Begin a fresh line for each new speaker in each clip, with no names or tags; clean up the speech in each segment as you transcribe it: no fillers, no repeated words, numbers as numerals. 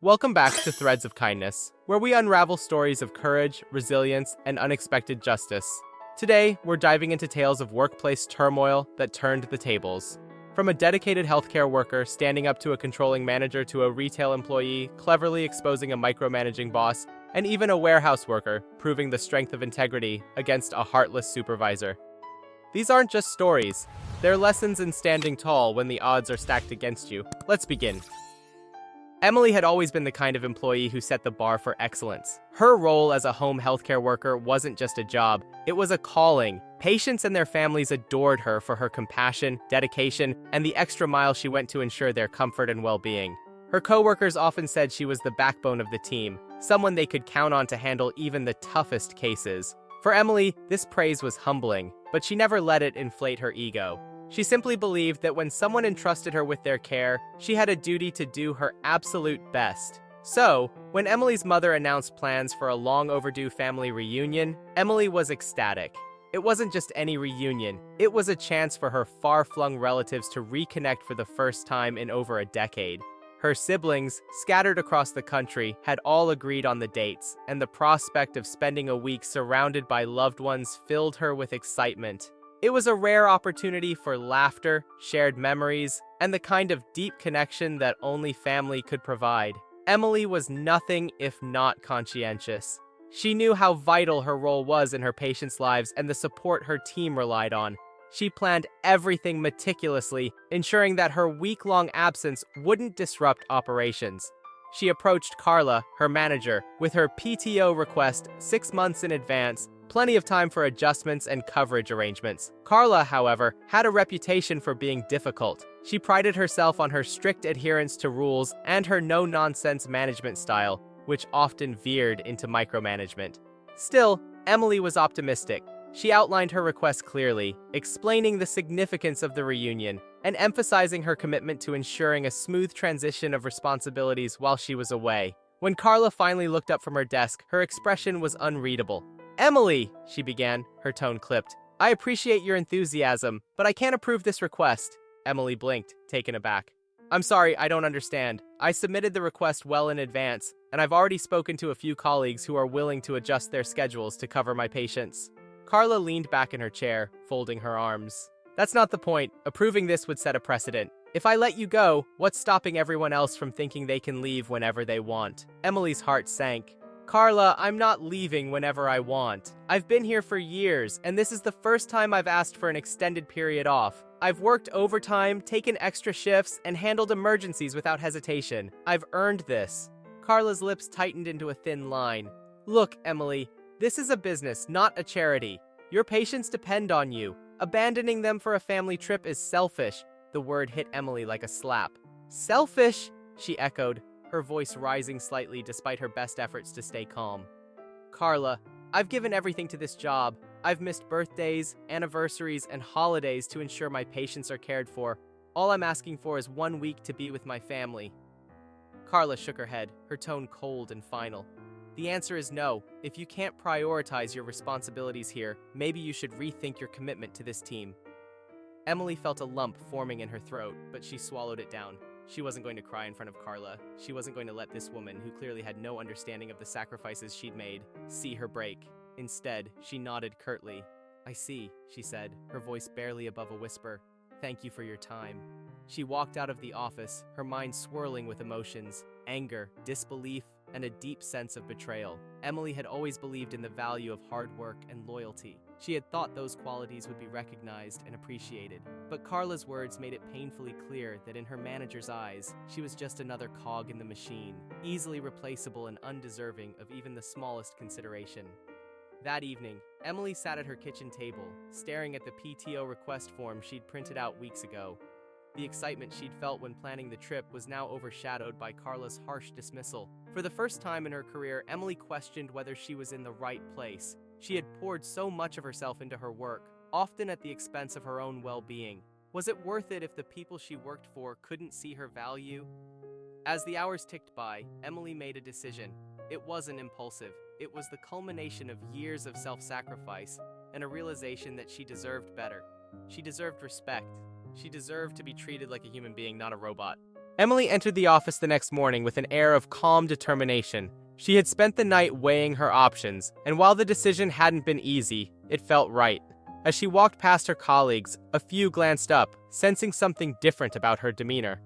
Welcome back to Threads of Kindness, where we unravel stories of courage, resilience, and unexpected justice. Today, we're diving into tales of workplace turmoil that turned the tables. From a dedicated healthcare worker standing up to a controlling manager to a retail employee cleverly exposing a micromanaging boss, and even a warehouse worker proving the strength of integrity against a heartless supervisor. These aren't just stories, they're lessons in standing tall when the odds are stacked against you. Let's begin. Emily had always been the kind of employee who set the bar for excellence. Her role as a home healthcare worker wasn't just a job, it was a calling. Patients and their families adored her for her compassion, dedication, and the extra mile she went to ensure their comfort and well-being. Her coworkers often said she was the backbone of the team, someone they could count on to handle even the toughest cases. For Emily, this praise was humbling, but she never let it inflate her ego. She simply believed that when someone entrusted her with their care, she had a duty to do her absolute best. So, when Emily's mother announced plans for a long-overdue family reunion, Emily was ecstatic. It wasn't just any reunion, it was a chance for her far-flung relatives to reconnect for the first time in over a decade. Her siblings, scattered across the country, had all agreed on the dates, and the prospect of spending a week surrounded by loved ones filled her with excitement. It was a rare opportunity for laughter, shared memories, and the kind of deep connection that only family could provide. Emily was nothing if not conscientious. She knew how vital her role was in her patients' lives and the support her team relied on. She planned everything meticulously, ensuring that her week-long absence wouldn't disrupt operations. She approached Carla, her manager, with her PTO request 6 months in advance, plenty of time for adjustments and coverage arrangements. Carla, however, had a reputation for being difficult. She prided herself on her strict adherence to rules and her no-nonsense management style, which often veered into micromanagement. Still, Emily was optimistic. She outlined her request clearly, explaining the significance of the reunion and emphasizing her commitment to ensuring a smooth transition of responsibilities while she was away. When Carla finally looked up from her desk, her expression was unreadable. "Emily," she began, her tone clipped. "I appreciate your enthusiasm, but I can't approve this request." Emily blinked, taken aback. "I'm sorry, I don't understand. I submitted the request well in advance, and I've already spoken to a few colleagues who are willing to adjust their schedules to cover my patients." Carla leaned back in her chair, folding her arms. "That's not the point. Approving this would set a precedent. If I let you go, what's stopping everyone else from thinking they can leave whenever they want?" Emily's heart sank. "Carla, I'm not leaving whenever I want. I've been here for years, and this is the first time I've asked for an extended period off. I've worked overtime, taken extra shifts, and handled emergencies without hesitation. I've earned this." Carla's lips tightened into a thin line. "Look, Emily, this is a business, not a charity. Your patients depend on you. Abandoning them for a family trip is selfish." The word hit Emily like a slap. "Selfish?" she echoed, her voice rising slightly despite her best efforts to stay calm. "Carla, I've given everything to this job. I've missed birthdays, anniversaries, and holidays to ensure my patients are cared for. All I'm asking for is 1 week to be with my family." Carla shook her head, her tone cold and final. "The answer is no. If you can't prioritize your responsibilities here, maybe you should rethink your commitment to this team." Emily felt a lump forming in her throat, but she swallowed it down. She wasn't going to cry in front of Carla. She wasn't going to let this woman, who clearly had no understanding of the sacrifices she'd made, see her break. Instead, she nodded curtly. "I see," she said, her voice barely above a whisper. "Thank you for your time." She walked out of the office, her mind swirling with emotions, anger, disbelief, and a deep sense of betrayal. Emily had always believed in the value of hard work and loyalty. She had thought those qualities would be recognized and appreciated. But Carla's words made it painfully clear that in her manager's eyes, she was just another cog in the machine, easily replaceable and undeserving of even the smallest consideration. That evening, Emily sat at her kitchen table, staring at the PTO request form she'd printed out weeks ago. The excitement she'd felt when planning the trip was now overshadowed by Carla's harsh dismissal. For the first time in her career, Emily questioned whether she was in the right place. She had poured so much of herself into her work, often at the expense of her own well-being. Was it worth it if the people she worked for couldn't see her value? As the hours ticked by, Emily made a decision. It wasn't impulsive. It was the culmination of years of self-sacrifice and a realization that she deserved better. She deserved respect. She deserved to be treated like a human being, not a robot. Emily entered the office the next morning with an air of calm determination. She had spent the night weighing her options, and while the decision hadn't been easy, it felt right. As she walked past her colleagues, a few glanced up, sensing something different about her demeanor.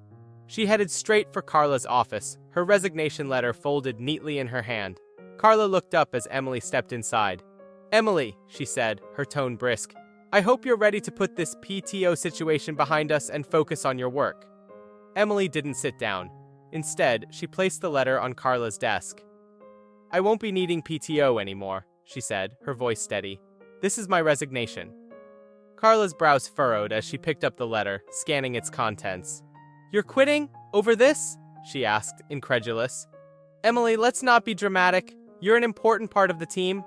She headed straight for Carla's office, her resignation letter folded neatly in her hand. Carla looked up as Emily stepped inside. "Emily," she said, her tone brisk, "I hope you're ready to put this PTO situation behind us and focus on your work." Emily didn't sit down. Instead, she placed the letter on Carla's desk. "I won't be needing PTO anymore," she said, her voice steady. "This is my resignation." Carla's brows furrowed as she picked up the letter, scanning its contents. "You're quitting? Over this?" she asked, incredulous. "Emily, let's not be dramatic. You're an important part of the team."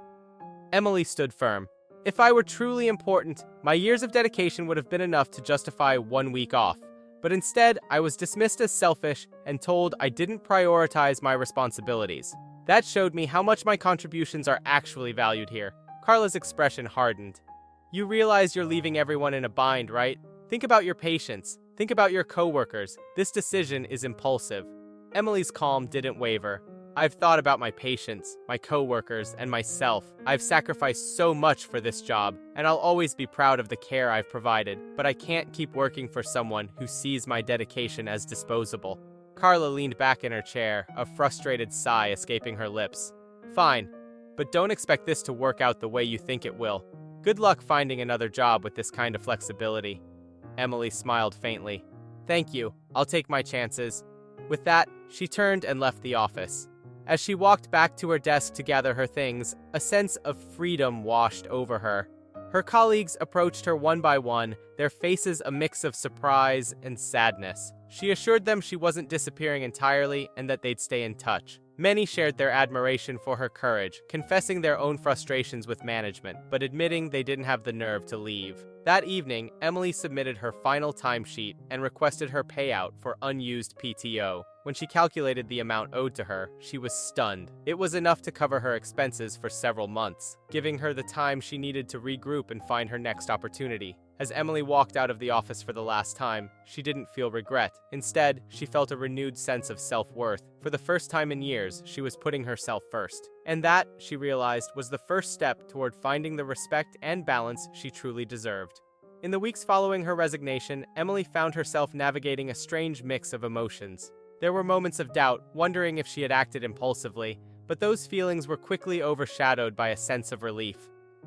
Emily stood firm. "If I were truly important, my years of dedication would have been enough to justify 1 week off. But instead, I was dismissed as selfish and told I didn't prioritize my responsibilities. That showed me how much my contributions are actually valued here." Carla's expression hardened. "You realize you're leaving everyone in a bind, right? Think about your patients. Think about your coworkers. This decision is impulsive." Emily's calm didn't waver. "I've thought about my patients, my coworkers, and myself. I've sacrificed so much for this job, and I'll always be proud of the care I've provided, but I can't keep working for someone who sees my dedication as disposable." Carla leaned back in her chair, a frustrated sigh escaping her lips. "Fine, but don't expect this to work out the way you think it will. Good luck finding another job with this kind of flexibility." Emily smiled faintly. "Thank you. I'll take my chances." With that, she turned and left the office. As she walked back to her desk to gather her things, a sense of freedom washed over her. Her colleagues approached her one by one, their faces a mix of surprise and sadness. She assured them she wasn't disappearing entirely and that they'd stay in touch. Many shared their admiration for her courage, confessing their own frustrations with management, but admitting they didn't have the nerve to leave. That evening, Emily submitted her final timesheet and requested her payout for unused PTO. When she calculated the amount owed to her, she was stunned. It was enough to cover her expenses for several months, giving her the time she needed to regroup and find her next opportunity. As Emily walked out of the office for the last time, she didn't feel regret. Instead, she felt a renewed sense of self-worth. For the first time in years, she was putting herself first. And that, she realized, was the first step toward finding the respect and balance she truly deserved. In the weeks following her resignation, Emily found herself navigating a strange mix of emotions. There were moments of doubt, wondering if she had acted impulsively, but those feelings were quickly overshadowed by a sense of relief.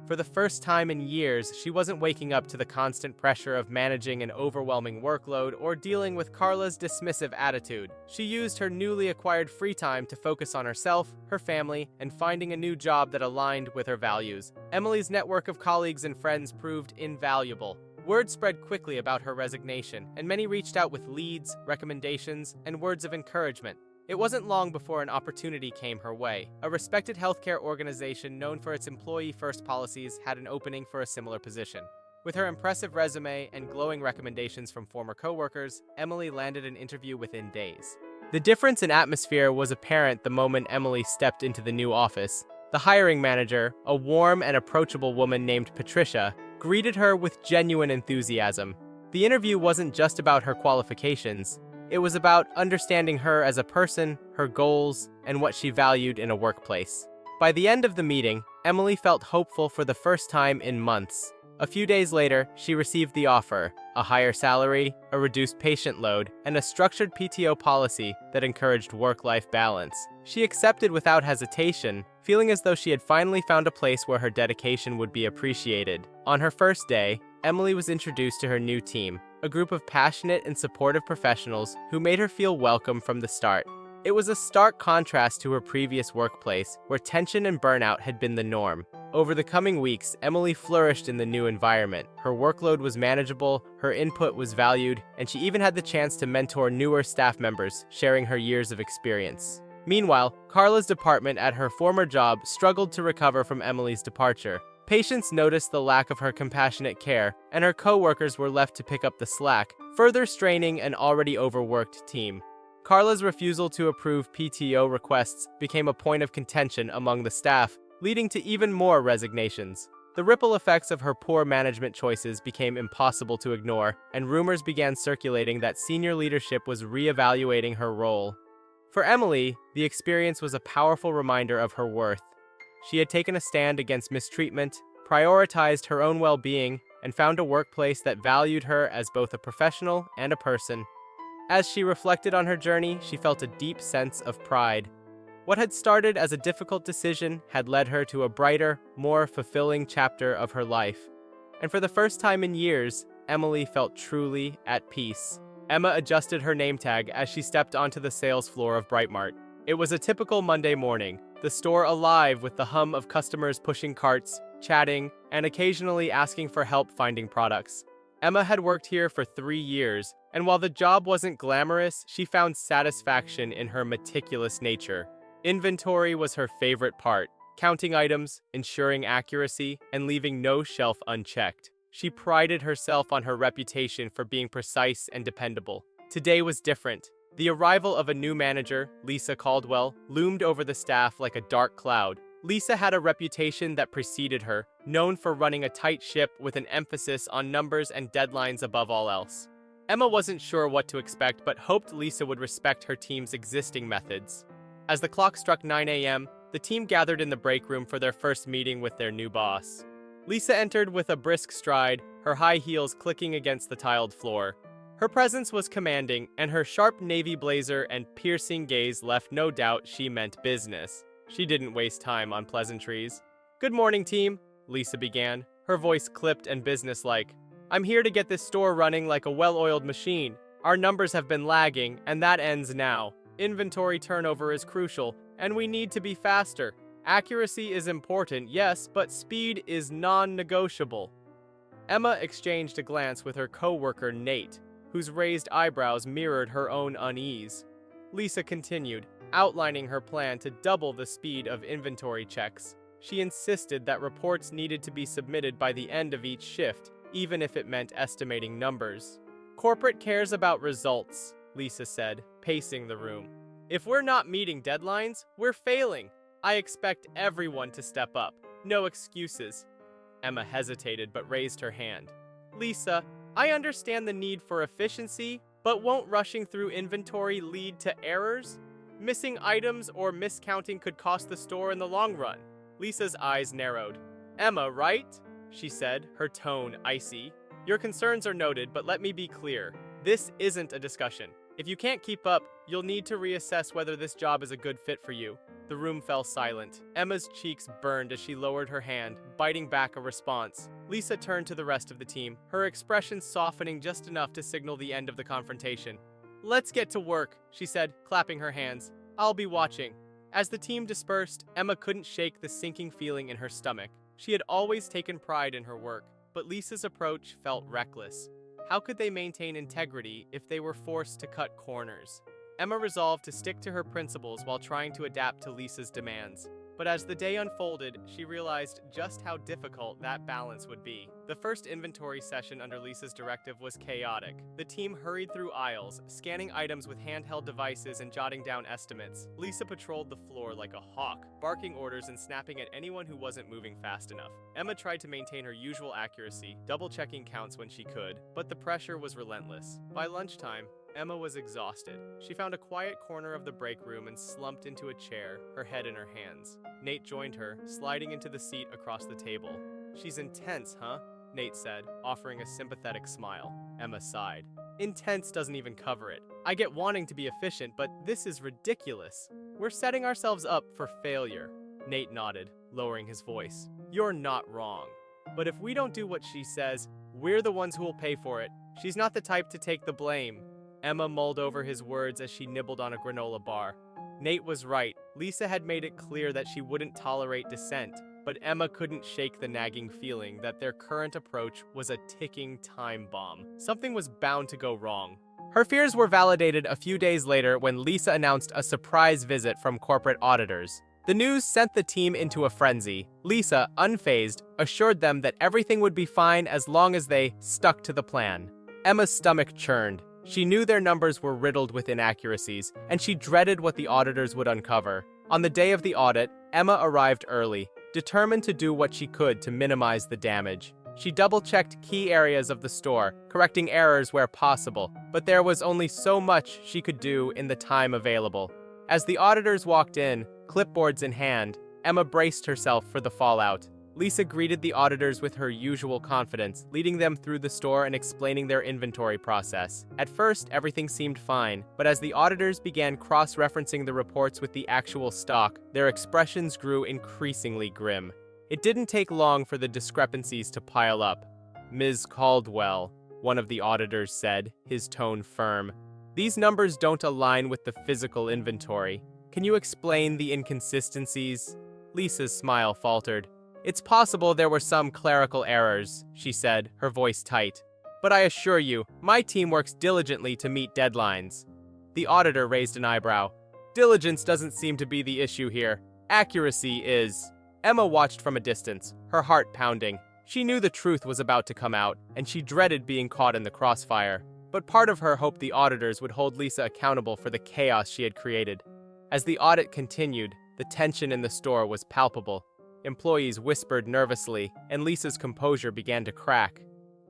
For the first time in years, she wasn't waking up to the constant pressure of managing an overwhelming workload or dealing with Carla's dismissive attitude. She used her newly acquired free time to focus on herself, her family, and finding a new job that aligned with her values. Emily's network of colleagues and friends proved invaluable. Word spread quickly about her resignation, and many reached out with leads, recommendations, and words of encouragement. It wasn't long before an opportunity came her way. A respected healthcare organization known for its employee-first policies had an opening for a similar position. With her impressive resume and glowing recommendations from former coworkers, Emily landed an interview within days. The difference in atmosphere was apparent the moment Emily stepped into the new office. The hiring manager, a warm and approachable woman named Patricia, greeted her with genuine enthusiasm. The interview wasn't just about her qualifications. It was about understanding her as a person, her goals, and what she valued in a workplace. By the end of the meeting, Emily felt hopeful for the first time in months. A few days later, she received the offer: a higher salary, a reduced patient load, and a structured PTO policy that encouraged work-life balance. She accepted without hesitation, feeling as though she had finally found a place where her dedication would be appreciated. On her first day, Emily was introduced to her new team, a group of passionate and supportive professionals who made her feel welcome from the start. It was a stark contrast to her previous workplace, where tension and burnout had been the norm. Over the coming weeks, Emily flourished in the new environment. Her workload was manageable, her input was valued, and she even had the chance to mentor newer staff members, sharing her years of experience. Meanwhile, Carla's department at her former job struggled to recover from Emily's departure. Patients noticed the lack of her compassionate care, and her coworkers were left to pick up the slack, further straining an already overworked team. Carla's refusal to approve PTO requests became a point of contention among the staff, leading to even more resignations. The ripple effects of her poor management choices became impossible to ignore, and rumors began circulating that senior leadership was re-evaluating her role. For Emily, the experience was a powerful reminder of her worth. She had taken a stand against mistreatment, prioritized her own well-being, and found a workplace that valued her as both a professional and a person. As she reflected on her journey, she felt a deep sense of pride. What had started as a difficult decision had led her to a brighter, more fulfilling chapter of her life. And for the first time in years, Emily felt truly at peace. Emma adjusted her name tag as she stepped onto the sales floor of Brightmart. It was a typical Monday morning, the store alive with the hum of customers pushing carts, chatting, and occasionally asking for help finding products. Emma had worked here for 3 years, and while the job wasn't glamorous, she found satisfaction in her meticulous nature. Inventory was her favorite part, counting items, ensuring accuracy, and leaving no shelf unchecked. She prided herself on her reputation for being precise and dependable. Today was different. The arrival of a new manager, Lisa Caldwell, loomed over the staff like a dark cloud. Lisa had a reputation that preceded her, known for running a tight ship with an emphasis on numbers and deadlines above all else. Emma wasn't sure what to expect, but hoped Lisa would respect her team's existing methods. As the clock struck 9 a.m., the team gathered in the break room for their first meeting with their new boss. Lisa entered with a brisk stride, her high heels clicking against the tiled floor. Her presence was commanding, and her sharp navy blazer and piercing gaze left no doubt she meant business. She didn't waste time on pleasantries. "Good morning, team," Lisa began, her voice clipped and businesslike. "I'm here to get this store running like a well-oiled machine. Our numbers have been lagging, and that ends now. Inventory turnover is crucial, and we need to be faster. Accuracy is important, yes, but speed is non-negotiable." Emma exchanged a glance with her co-worker Nate, whose raised eyebrows mirrored her own unease. Lisa continued, outlining her plan to double the speed of inventory checks. She insisted that reports needed to be submitted by the end of each shift, even if it meant estimating numbers. "Corporate cares about results," Lisa said, pacing the room. "If we're not meeting deadlines, we're failing. I expect everyone to step up. No excuses." Emma hesitated but raised her hand. "Lisa, I understand the need for efficiency, but won't rushing through inventory lead to errors? Missing items or miscounting could cost the store in the long run." Lisa's eyes narrowed. "Emma, right?" she said, her tone icy. "Your concerns are noted, but let me be clear. This isn't a discussion. If you can't keep up, you'll need to reassess whether this job is a good fit for you." The room fell silent. Emma's cheeks burned as she lowered her hand, biting back a response. Lisa turned to the rest of the team, her expression softening just enough to signal the end of the confrontation. "Let's get to work," she said, clapping her hands. "I'll be watching." As the team dispersed, Emma couldn't shake the sinking feeling in her stomach. She had always taken pride in her work, but Lisa's approach felt reckless. How could they maintain integrity if they were forced to cut corners? Emma resolved to stick to her principles while trying to adapt to Lisa's demands. But as the day unfolded, she realized just how difficult that balance would be. The first inventory session under Lisa's directive was chaotic. The team hurried through aisles, scanning items with handheld devices and jotting down estimates. Lisa patrolled the floor like a hawk, barking orders and snapping at anyone who wasn't moving fast enough. Emma tried to maintain her usual accuracy, double-checking counts when she could, but the pressure was relentless. By lunchtime, Emma was exhausted. She found a quiet corner of the break room and slumped into a chair, her head in her hands. Nate joined her, sliding into the seat across the table. "She's intense, huh?" Nate said, offering a sympathetic smile. Emma sighed. "Intense doesn't even cover it. I get wanting to be efficient, but this is ridiculous. We're setting ourselves up for failure." Nate nodded, lowering his voice. "You're not wrong. But if we don't do what she says, we're the ones who will pay for it. She's not the type to take the blame." Emma mulled over his words as she nibbled on a granola bar. Nate was right. Lisa had made it clear that she wouldn't tolerate dissent, but Emma couldn't shake the nagging feeling that their current approach was a ticking time bomb. Something was bound to go wrong. Her fears were validated a few days later when Lisa announced a surprise visit from corporate auditors. The news sent the team into a frenzy. Lisa, unfazed, assured them that everything would be fine as long as they stuck to the plan. Emma's stomach churned. She knew their numbers were riddled with inaccuracies, and she dreaded what the auditors would uncover. On the day of the audit, Emma arrived early, determined to do what she could to minimize the damage. She double-checked key areas of the store, correcting errors where possible, but there was only so much she could do in the time available. As the auditors walked in, clipboards in hand, Emma braced herself for the fallout. Lisa greeted the auditors with her usual confidence, leading them through the store and explaining their inventory process. At first, everything seemed fine, but as the auditors began cross-referencing the reports with the actual stock, their expressions grew increasingly grim. It didn't take long for the discrepancies to pile up. "Ms. Caldwell," one of the auditors said, his tone firm, "these numbers don't align with the physical inventory. Can you explain the inconsistencies?" Lisa's smile faltered. "It's possible there were some clerical errors," she said, her voice tight. "But I assure you, my team works diligently to meet deadlines." The auditor raised an eyebrow. "Diligence doesn't seem to be the issue here. Accuracy is." Emma watched from a distance, her heart pounding. She knew the truth was about to come out, and she dreaded being caught in the crossfire. But part of her hoped the auditors would hold Lisa accountable for the chaos she had created. As the audit continued, the tension in the store was palpable. Employees whispered nervously, and Lisa's composure began to crack.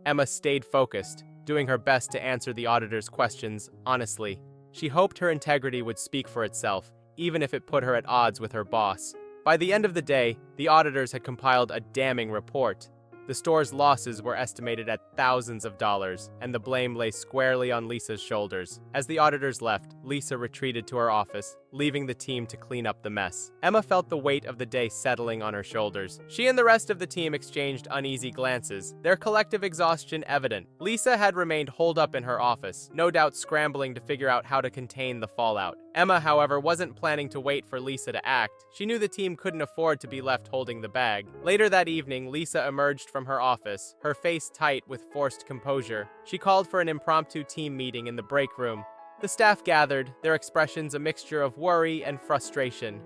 Emma stayed focused, doing her best to answer the auditor's questions honestly. She hoped her integrity would speak for itself, even if it put her at odds with her boss. By the end of the day, the auditors had compiled a damning report. The store's losses were estimated at thousands of dollars, and the blame lay squarely on Lisa's shoulders. As the auditors left, Lisa retreated to her office, leaving the team to clean up the mess. Emma felt the weight of the day settling on her shoulders. She and the rest of the team exchanged uneasy glances, their collective exhaustion evident. Lisa had remained holed up in her office, no doubt scrambling to figure out how to contain the fallout. Emma, however, wasn't planning to wait for Lisa to act. She knew the team couldn't afford to be left holding the bag. Later that evening, Lisa emerged from her office, her face tight with forced composure. She called for an impromptu team meeting in the break room. The staff gathered, their expressions a mixture of worry and frustration.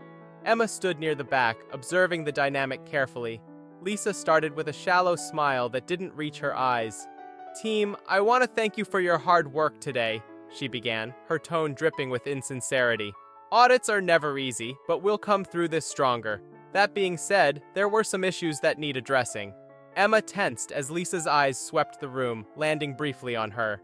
Emma stood near the back, observing the dynamic carefully. Lisa started with a shallow smile that didn't reach her eyes. "Team, I want to thank you for your hard work today," she began, her tone dripping with insincerity. "Audits are never easy, but we'll come through this stronger. That being said, there were some issues that need addressing." Emma tensed as Lisa's eyes swept the room, landing briefly on her.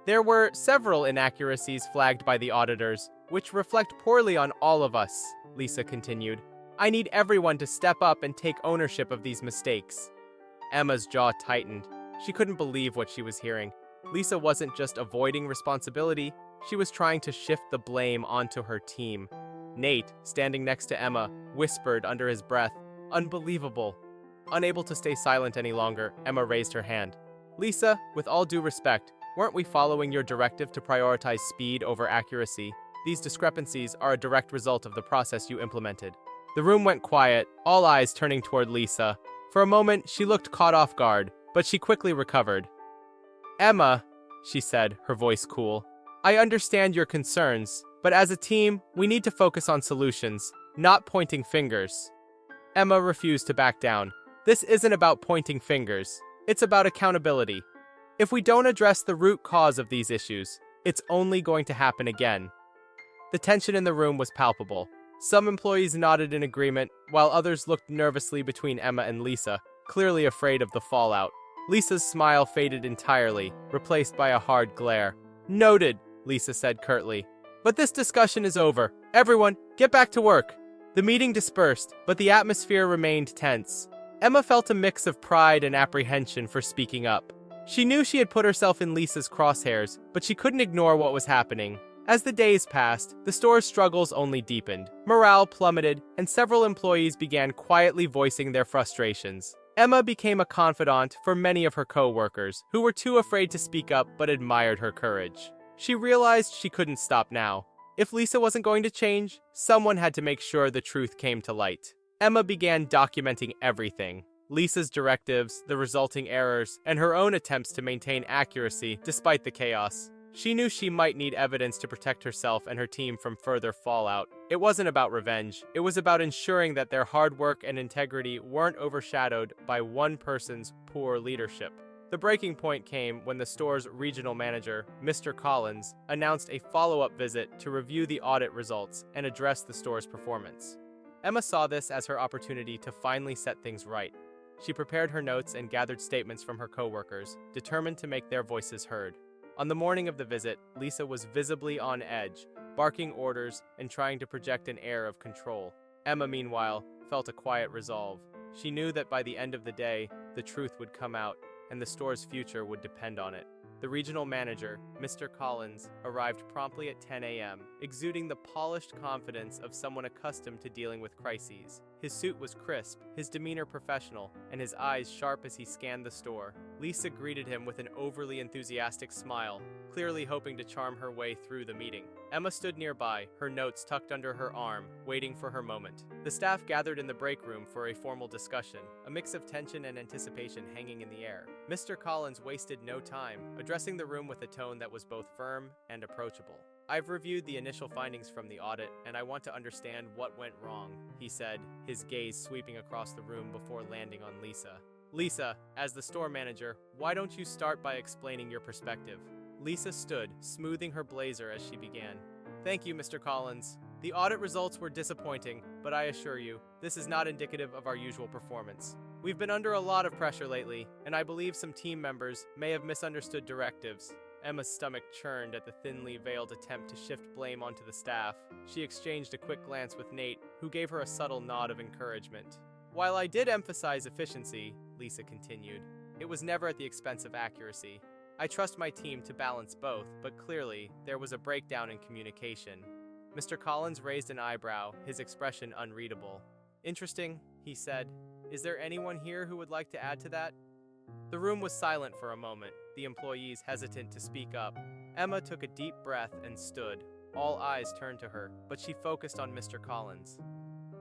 "There were several inaccuracies flagged by the auditors, which reflect poorly on all of us," Lisa continued. "I need everyone to step up and take ownership of these mistakes." Emma's jaw tightened. She couldn't believe what she was hearing. Lisa wasn't just avoiding responsibility, she was trying to shift the blame onto her team. Nate, standing next to Emma, whispered under his breath, "Unbelievable." Unable to stay silent any longer, Emma raised her hand. "Lisa, with all due respect, weren't we following your directive to prioritize speed over accuracy? These discrepancies are a direct result of the process you implemented." The room went quiet, all eyes turning toward Lisa. For a moment, she looked caught off guard, but she quickly recovered. "Emma," she said, her voice cool, "I understand your concerns, but as a team, we need to focus on solutions, not pointing fingers." Emma refused to back down. "This isn't about pointing fingers. It's about accountability. If we don't address the root cause of these issues, it's only going to happen again." The tension in the room was palpable. Some employees nodded in agreement, while others looked nervously between Emma and Lisa, clearly afraid of the fallout. Lisa's smile faded entirely, replaced by a hard glare. "Noted," Lisa said curtly. "But this discussion is over. Everyone, get back to work." The meeting dispersed, but the atmosphere remained tense. Emma felt a mix of pride and apprehension for speaking up. She knew she had put herself in Lisa's crosshairs, but she couldn't ignore what was happening. As the days passed, the store's struggles only deepened. Morale plummeted, and several employees began quietly voicing their frustrations. Emma became a confidant for many of her co-workers, who were too afraid to speak up but admired her courage. She realized she couldn't stop now. If Lisa wasn't going to change, someone had to make sure the truth came to light. Emma began documenting everything. Lisa's directives, the resulting errors, and her own attempts to maintain accuracy despite the chaos. She knew she might need evidence to protect herself and her team from further fallout. It wasn't about revenge. It was about ensuring that their hard work and integrity weren't overshadowed by one person's poor leadership. The breaking point came when the store's regional manager, Mr. Collins, announced a follow-up visit to review the audit results and address the store's performance. Emma saw this as her opportunity to finally set things right. She prepared her notes and gathered statements from her coworkers, determined to make their voices heard. On the morning of the visit, Lisa was visibly on edge, barking orders and trying to project an air of control. Emma, meanwhile, felt a quiet resolve. She knew that by the end of the day, the truth would come out, and the store's future would depend on it. The regional manager, Mr. Collins, arrived promptly at 10 a.m., exuding the polished confidence of someone accustomed to dealing with crises. His suit was crisp, his demeanor professional, and his eyes sharp as he scanned the store. Lisa greeted him with an overly enthusiastic smile, clearly hoping to charm her way through the meeting. Emma stood nearby, her notes tucked under her arm, waiting for her moment. The staff gathered in the break room for a formal discussion, a mix of tension and anticipation hanging in the air. Mr. Collins wasted no time, addressing the room with a tone that was both firm and approachable. "I've reviewed the initial findings from the audit, and I want to understand what went wrong," he said, his gaze sweeping across the room before landing on Lisa. "Lisa, as the store manager, why don't you start by explaining your perspective?" Lisa stood, smoothing her blazer as she began. "Thank you, Mr. Collins. The audit results were disappointing, but I assure you, this is not indicative of our usual performance. We've been under a lot of pressure lately, and I believe some team members may have misunderstood directives." Emma's stomach churned at the thinly veiled attempt to shift blame onto the staff. She exchanged a quick glance with Nate, who gave her a subtle nod of encouragement. "While I did emphasize efficiency," Lisa continued, "it was never at the expense of accuracy. I trust my team to balance both, but clearly, there was a breakdown in communication." Mr. Collins raised an eyebrow, his expression unreadable. "Interesting," he said. "Is there anyone here who would like to add to that?" The room was silent for a moment, the employees hesitant to speak up. Emma took a deep breath and stood. All eyes turned to her, but she focused on Mr. Collins.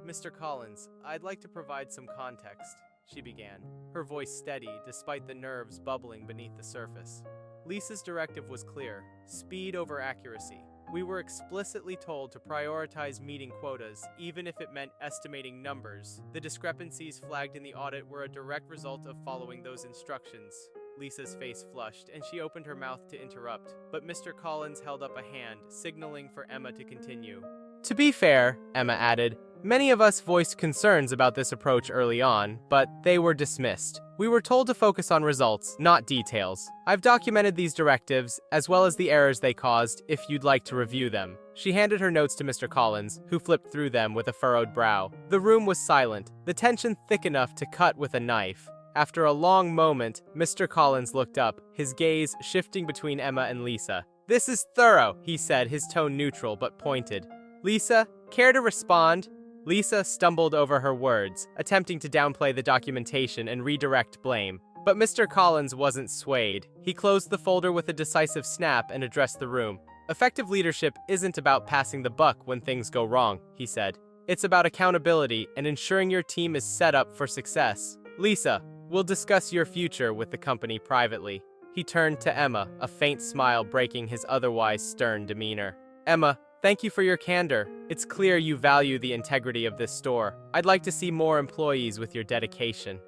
"Mr. Collins, I'd like to provide some context," she began, her voice steady despite the nerves bubbling beneath the surface. Lisa's directive was clear: speed over accuracy. We were explicitly told to prioritize meeting quotas, even if it meant estimating numbers. The discrepancies flagged in the audit were a direct result of following those instructions. Lisa's face flushed, and she opened her mouth to interrupt, but Mr. Collins held up a hand, signaling for Emma to continue. "To be fair," Emma added, "many of us voiced concerns about this approach early on, but they were dismissed. We were told to focus on results, not details. I've documented these directives, as well as the errors they caused, if you'd like to review them." She handed her notes to Mr. Collins, who flipped through them with a furrowed brow. The room was silent, the tension thick enough to cut with a knife. After a long moment, Mr. Collins looked up, his gaze shifting between Emma and Lisa. "This is thorough," he said, his tone neutral but pointed. "Lisa, care to respond?" Lisa stumbled over her words, attempting to downplay the documentation and redirect blame. But Mr. Collins wasn't swayed. He closed the folder with a decisive snap and addressed the room. "Effective leadership isn't about passing the buck when things go wrong," he said. "It's about accountability and ensuring your team is set up for success. Lisa, we'll discuss your future with the company privately." He turned to Emma, a faint smile breaking his otherwise stern demeanor. "Emma, thank you for your candor. It's clear you value the integrity of this store. I'd like to see more employees with your dedication."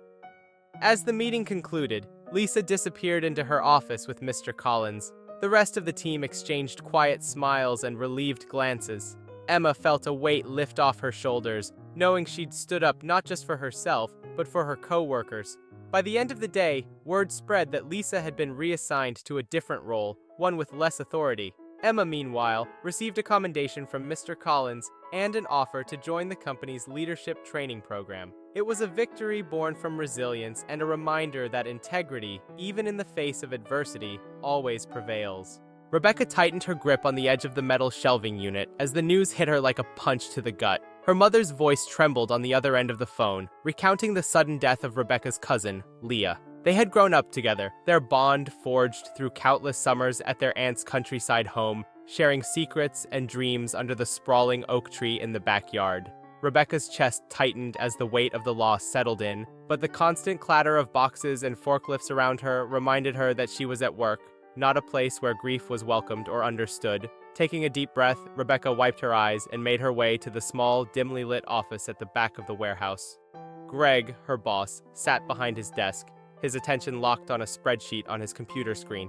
As the meeting concluded, Lisa disappeared into her office with Mr. Collins. The rest of the team exchanged quiet smiles and relieved glances. Emma felt a weight lift off her shoulders, knowing she'd stood up not just for herself, but for her co-workers. By the end of the day, word spread that Lisa had been reassigned to a different role, one with less authority. Emma, meanwhile, received a commendation from Mr. Collins and an offer to join the company's leadership training program. It was a victory born from resilience and a reminder that integrity, even in the face of adversity, always prevails. Rebecca tightened her grip on the edge of the metal shelving unit as the news hit her like a punch to the gut. Her mother's voice trembled on the other end of the phone, recounting the sudden death of Rebecca's cousin, Leah. They had grown up together, their bond forged through countless summers at their aunt's countryside home, sharing secrets and dreams under the sprawling oak tree in the backyard. Rebecca's chest tightened as the weight of the loss settled in, but the constant clatter of boxes and forklifts around her reminded her that she was at work, not a place where grief was welcomed or understood. Taking a deep breath, Rebecca wiped her eyes and made her way to the small, dimly lit office at the back of the warehouse. Greg, her boss, sat behind his desk, his attention locked on a spreadsheet on his computer screen.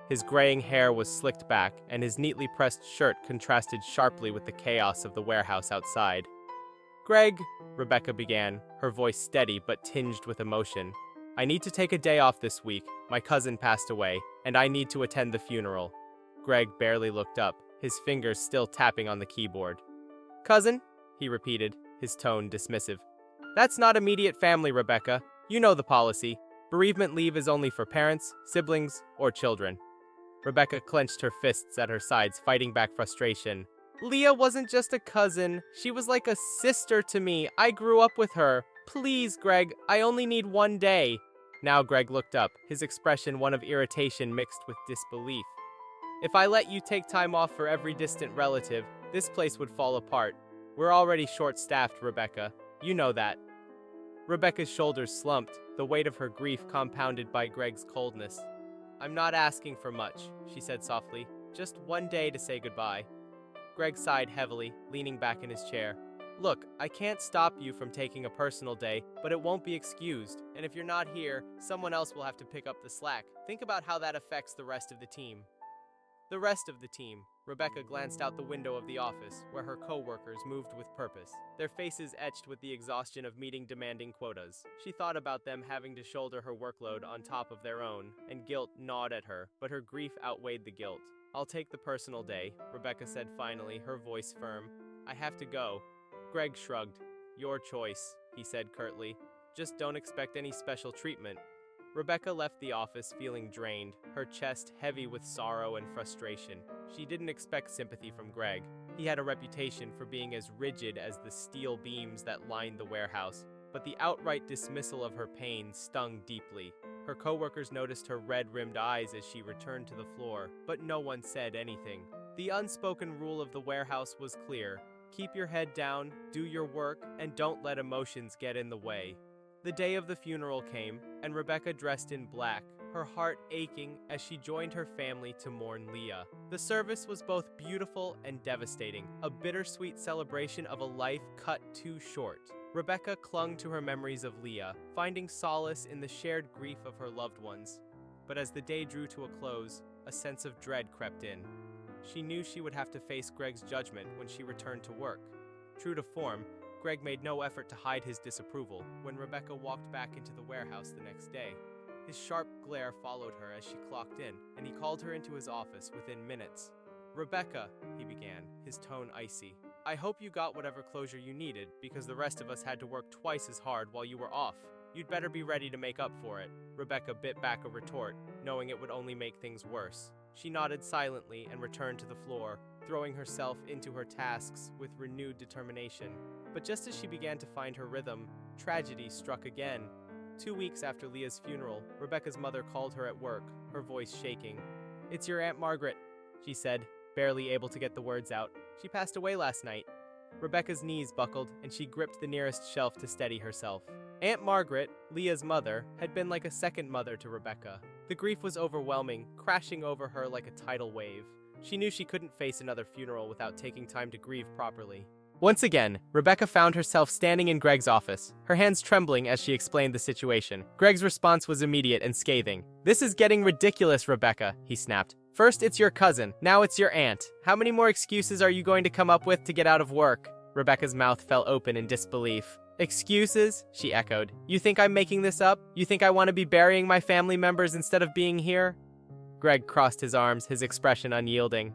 His graying hair was slicked back, and his neatly pressed shirt contrasted sharply with the chaos of the warehouse outside. Greg, Rebecca began, her voice steady but tinged with emotion. I need to take a day off this week. My cousin passed away, and I need to attend the funeral. Greg barely looked up, his fingers still tapping on the keyboard. Cousin? He repeated, his tone dismissive. That's not immediate family, Rebecca. You know the policy. Bereavement leave is only for parents, siblings, or children. Rebecca clenched her fists at her sides, fighting back frustration. Leah wasn't just a cousin. She was like a sister to me. I grew up with her. Please, Greg, I only need one day. Now Greg looked up, his expression one of irritation mixed with disbelief. If I let you take time off for every distant relative, this place would fall apart. We're already short-staffed, Rebecca. You know that. Rebecca's shoulders slumped, the weight of her grief compounded by Greg's coldness. I'm not asking for much, she said softly. Just one day to say goodbye. Greg sighed heavily, leaning back in his chair. Look, I can't stop you from taking a personal day, but it won't be excused. And if you're not here, someone else will have to pick up the slack. Think about how that affects the rest of the team. The rest of the team. Rebecca glanced out the window of the office, where her co-workers moved with purpose, their faces etched with the exhaustion of meeting demanding quotas. She thought about them having to shoulder her workload on top of their own, and guilt gnawed at her, but her grief outweighed the guilt. I'll take the personal day, Rebecca said finally, her voice firm. I have to go. Greg shrugged. Your choice, he said curtly. Just don't expect any special treatment. Rebecca left the office feeling drained, her chest heavy with sorrow and frustration. She didn't expect sympathy from Greg. He had a reputation for being as rigid as the steel beams that lined the warehouse, but the outright dismissal of her pain stung deeply. Her coworkers noticed her red-rimmed eyes as she returned to the floor, but no one said anything. The unspoken rule of the warehouse was clear. Keep your head down, do your work, and don't let emotions get in the way. The day of the funeral came, and Rebecca dressed in black, her heart aching as she joined her family to mourn Leah. The service was both beautiful and devastating, a bittersweet celebration of a life cut too short. Rebecca clung to her memories of Leah, finding solace in the shared grief of her loved ones. But as the day drew to a close, a sense of dread crept in. She knew she would have to face Greg's judgment when she returned to work. True to form, Greg made no effort to hide his disapproval when Rebecca walked back into the warehouse the next day. His sharp glare followed her as she clocked in, and he called her into his office within minutes. Rebecca, he began, his tone icy. I hope you got whatever closure you needed, because the rest of us had to work twice as hard while you were off. You'd better be ready to make up for it. Rebecca bit back a retort, knowing it would only make things worse. She nodded silently and returned to the floor, throwing herself into her tasks with renewed determination. But just as she began to find her rhythm, tragedy struck again. 2 weeks after Leah's funeral, Rebecca's mother called her at work, her voice shaking. It's your Aunt Margaret, she said, barely able to get the words out. She passed away last night. Rebecca's knees buckled, and she gripped the nearest shelf to steady herself. Aunt Margaret, Leah's mother, had been like a second mother to Rebecca. The grief was overwhelming, crashing over her like a tidal wave. She knew she couldn't face another funeral without taking time to grieve properly. Once again, Rebecca found herself standing in Greg's office, her hands trembling as she explained the situation. Greg's response was immediate and scathing. This is getting ridiculous, Rebecca, he snapped. First it's your cousin, now it's your aunt. How many more excuses are you going to come up with to get out of work? Rebecca's mouth fell open in disbelief. Excuses? She echoed. You think I'm making this up? You think I want to be burying my family members instead of being here? Greg crossed his arms, his expression unyielding.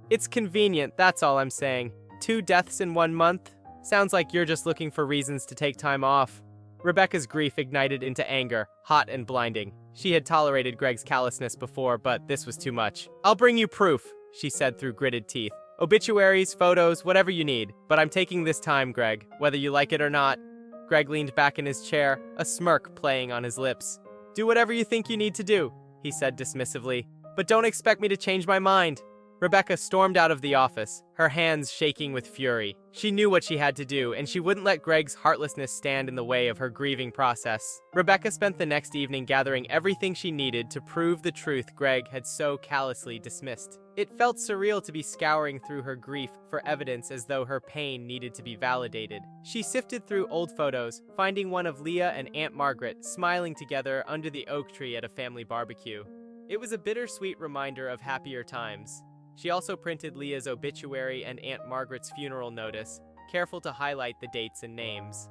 It's convenient, that's all I'm saying. 2 deaths in 1 month? Sounds like you're just looking for reasons to take time off. Rebecca's grief ignited into anger, hot and blinding. She had tolerated Greg's callousness before, but this was too much. I'll bring you proof, she said through gritted teeth. Obituaries, photos, whatever you need. But I'm taking this time, Greg, whether you like it or not. Greg leaned back in his chair, a smirk playing on his lips. Do whatever you think you need to do, he said dismissively. But don't expect me to change my mind. Rebecca stormed out of the office, her hands shaking with fury. She knew what she had to do, and she wouldn't let Greg's heartlessness stand in the way of her grieving process. Rebecca spent the next evening gathering everything she needed to prove the truth Greg had so callously dismissed. It felt surreal to be scouring through her grief for evidence as though her pain needed to be validated. She sifted through old photos, finding one of Leah and Aunt Margaret smiling together under the oak tree at a family barbecue. It was a bittersweet reminder of happier times. She also printed Leah's obituary and Aunt Margaret's funeral notice, careful to highlight the dates and names.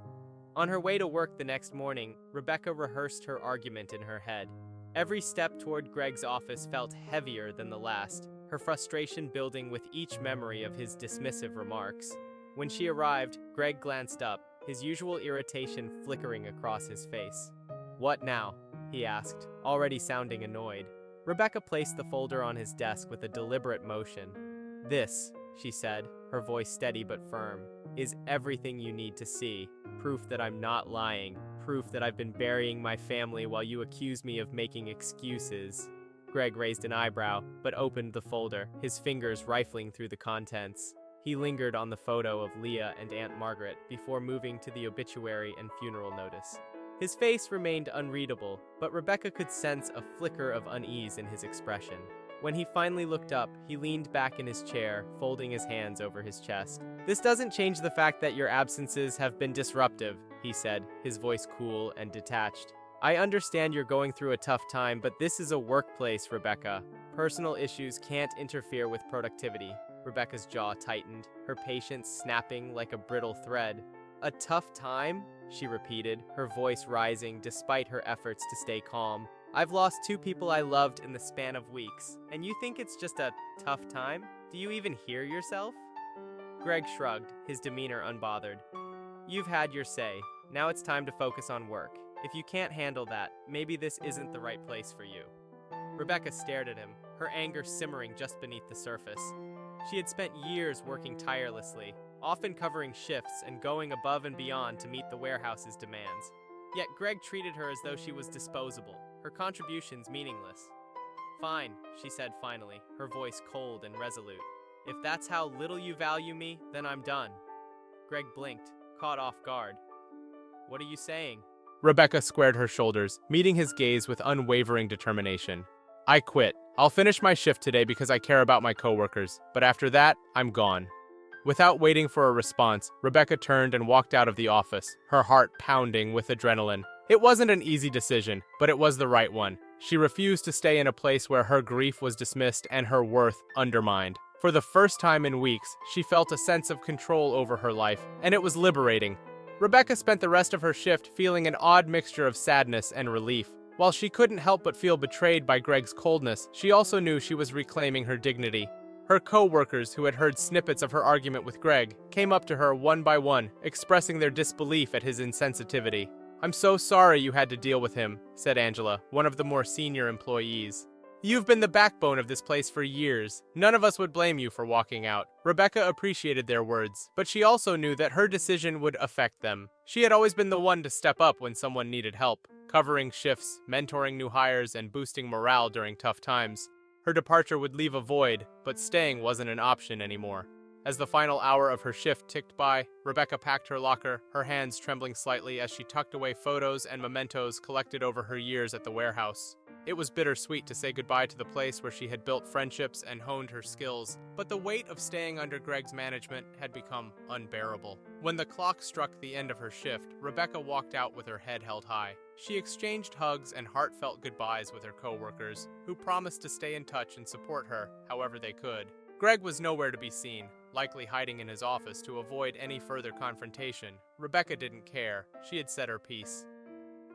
On her way to work the next morning, Rebecca rehearsed her argument in her head. Every step toward Greg's office felt heavier than the last, her frustration building with each memory of his dismissive remarks. When she arrived, Greg glanced up, his usual irritation flickering across his face. "What now?" he asked, already sounding annoyed. Rebecca placed the folder on his desk with a deliberate motion. "This," she said, her voice steady but firm, "is everything you need to see. Proof that I'm not lying. Proof that I've been burying my family while you accuse me of making excuses." Greg raised an eyebrow, but opened the folder, his fingers rifling through the contents. He lingered on the photo of Leah and Aunt Margaret before moving to the obituary and funeral notice. His face remained unreadable, but Rebecca could sense a flicker of unease in his expression. When he finally looked up, he leaned back in his chair, folding his hands over his chest. "This doesn't change the fact that your absences have been disruptive," he said, his voice cool and detached. "I understand you're going through a tough time, but this is a workplace, Rebecca. Personal issues can't interfere with productivity." Rebecca's jaw tightened, her patience snapping like a brittle thread. "A tough time?" she repeated, her voice rising despite her efforts to stay calm. "I've lost 2 people I loved in the span of weeks, and you think it's just a tough time? Do you even hear yourself?" Greg shrugged, his demeanor unbothered. "You've had your say. Now it's time to focus on work. If you can't handle that, maybe this isn't the right place for you." Rebecca stared at him, her anger simmering just beneath the surface. She had spent years working tirelessly, often covering shifts and going above and beyond to meet the warehouse's demands. Yet Greg treated her as though she was disposable, her contributions meaningless. "Fine," she said finally, her voice cold and resolute. "If that's how little you value me, then I'm done." Greg blinked, caught off guard. "What are you saying?" Rebecca squared her shoulders, meeting his gaze with unwavering determination. "I quit. I'll finish my shift today because I care about my coworkers, but after that, I'm gone." Without waiting for a response, Rebecca turned and walked out of the office, her heart pounding with adrenaline. It wasn't an easy decision, but it was the right one. She refused to stay in a place where her grief was dismissed and her worth undermined. For the first time in weeks, she felt a sense of control over her life, and it was liberating. Rebecca spent the rest of her shift feeling an odd mixture of sadness and relief. While she couldn't help but feel betrayed by Greg's coldness, she also knew she was reclaiming her dignity. Her co-workers, who had heard snippets of her argument with Greg, came up to her one by one, expressing their disbelief at his insensitivity. "I'm so sorry you had to deal with him," said Angela, one of the more senior employees. "You've been the backbone of this place for years. None of us would blame you for walking out." Rebecca appreciated their words, but she also knew that her decision would affect them. She had always been the one to step up when someone needed help, covering shifts, mentoring new hires, and boosting morale during tough times. Her departure would leave a void, but staying wasn't an option anymore. As the final hour of her shift ticked by, Rebecca packed her locker, her hands trembling slightly as she tucked away photos and mementos collected over her years at the warehouse. It was bittersweet to say goodbye to the place where she had built friendships and honed her skills, but the weight of staying under Greg's management had become unbearable. When the clock struck the end of her shift, Rebecca walked out with her head held high. She exchanged hugs and heartfelt goodbyes with her coworkers, who promised to stay in touch and support her however they could. Greg was nowhere to be seen, likely hiding in his office to avoid any further confrontation. Rebecca didn't care. She had said her piece.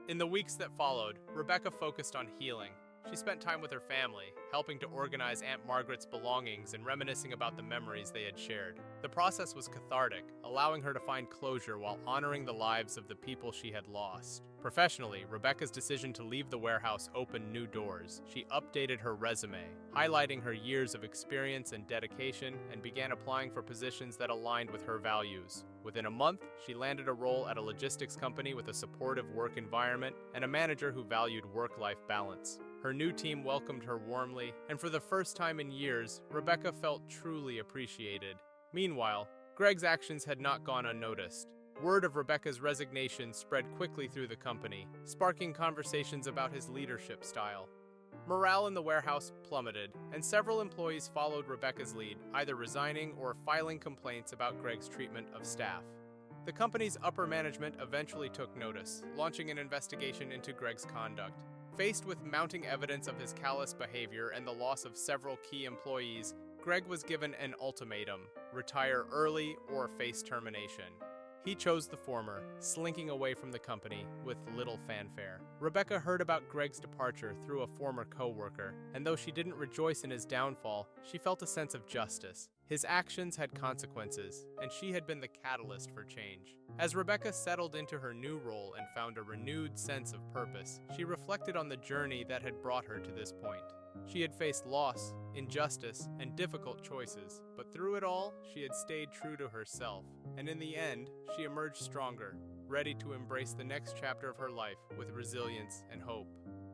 In the weeks that followed, Rebecca focused on healing. She spent time with her family, helping to organize Aunt Margaret's belongings and reminiscing about the memories they had shared. The process was cathartic, allowing her to find closure while honoring the lives of the people she had lost. Professionally, Rebecca's decision to leave the warehouse opened new doors. She updated her resume, highlighting her years of experience and dedication, and began applying for positions that aligned with her values. Within a month, she landed a role at a logistics company with a supportive work environment and a manager who valued work-life balance. Her new team welcomed her warmly, and for the first time in years, Rebecca felt truly appreciated. Meanwhile, Greg's actions had not gone unnoticed. Word of Rebecca's resignation spread quickly through the company, sparking conversations about his leadership style. Morale in the warehouse plummeted, and several employees followed Rebecca's lead, either resigning or filing complaints about Greg's treatment of staff. The company's upper management eventually took notice, launching an investigation into Greg's conduct. Faced with mounting evidence of his callous behavior and the loss of several key employees, Greg was given an ultimatum: retire early or face termination. He chose the former, slinking away from the company with little fanfare. Rebecca heard about Greg's departure through a former co-worker, and though she didn't rejoice in his downfall, she felt a sense of justice. His actions had consequences, and she had been the catalyst for change. As Rebecca settled into her new role and found a renewed sense of purpose, she reflected on the journey that had brought her to this point. She had faced loss, injustice, and difficult choices, but through it all, she had stayed true to herself, and in the end, she emerged stronger, ready to embrace the next chapter of her life with resilience and hope.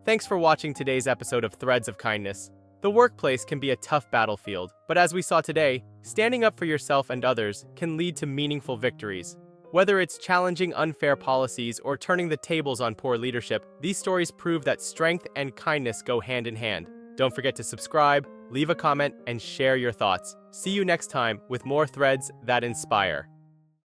Thanks for watching today's episode of Threads of Kindness. The workplace can be a tough battlefield, but as we saw today, standing up for yourself and others can lead to meaningful victories. Whether it's challenging unfair policies or turning the tables on poor leadership, these stories prove that strength and kindness go hand in hand. Don't forget to subscribe, leave a comment, and share your thoughts. See you next time with more threads that inspire.